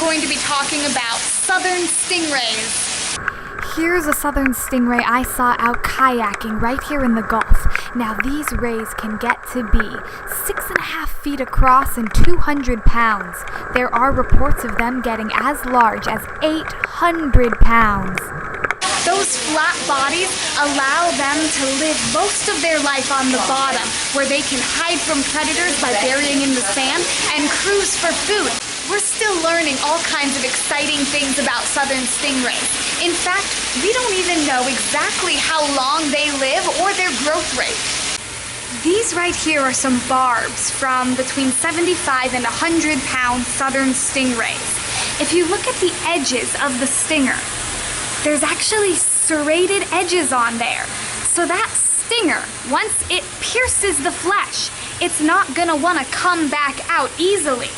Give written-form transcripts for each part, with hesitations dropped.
going to be talking about southern stingrays. Here's a southern stingray I saw out kayaking right here in the Gulf. Now these rays can get to be 6.5 feet across and 200 pounds. There are reports of them getting as large as 800 pounds. Those flat bodies allow them to live most of their life on the bottom, where they can hide from predators by burying in the sand and cruise for food. We're still learning all kinds of exciting things about southern stingrays. In fact, we don't even know exactly how long they live or their growth rate. These right here are some barbs from between 75 and 100 pound southern stingrays. If you look at the edges of the stinger, there's actually serrated edges on there. So that stinger, once it pierces the flesh, it's not gonna wanna come back out easily.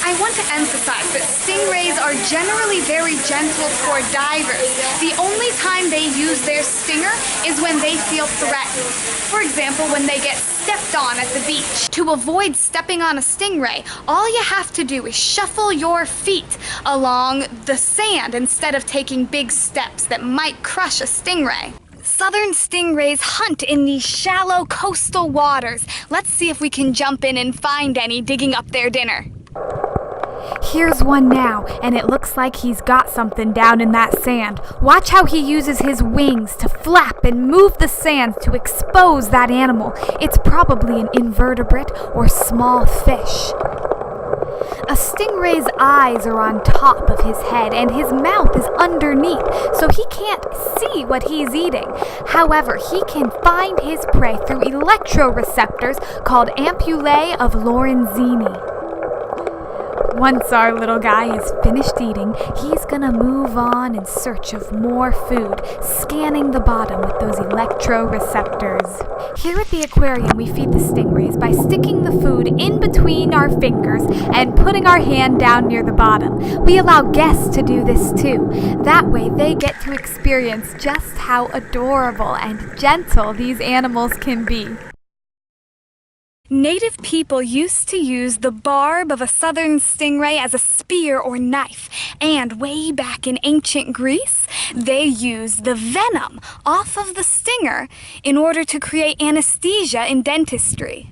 I want to emphasize that stingrays are generally very gentle toward divers. The only time they use their stinger is when they feel threatened. For example, when they get stepped on at the beach. To avoid stepping on a stingray, all you have to do is shuffle your feet along the sand instead of taking big steps that might crush a stingray. Southern stingrays hunt in these shallow coastal waters. Let's see if we can jump in and find any digging up their dinner. Here's one now, and it looks like he's got something down in that sand. Watch how he uses his wings to flap and move the sand to expose that animal. It's probably an invertebrate or small fish. A stingray's eyes are on top of his head and his mouth is underneath, so he can't see what he's eating. However, he can find his prey through electroreceptors called ampullae of Lorenzini. Once our little guy is finished eating, he's gonna move on in search of more food, scanning the bottom with those electroreceptors. Here at the aquarium, we feed the stingrays by sticking the food in between our fingers and putting our hand down near the bottom. We allow guests to do this too. That way they get to experience just how adorable and gentle these animals can be. Native people used to use the barb of a southern stingray as a spear or knife, and way back in ancient Greece, they used the venom off of the stinger in order to create anesthesia in dentistry.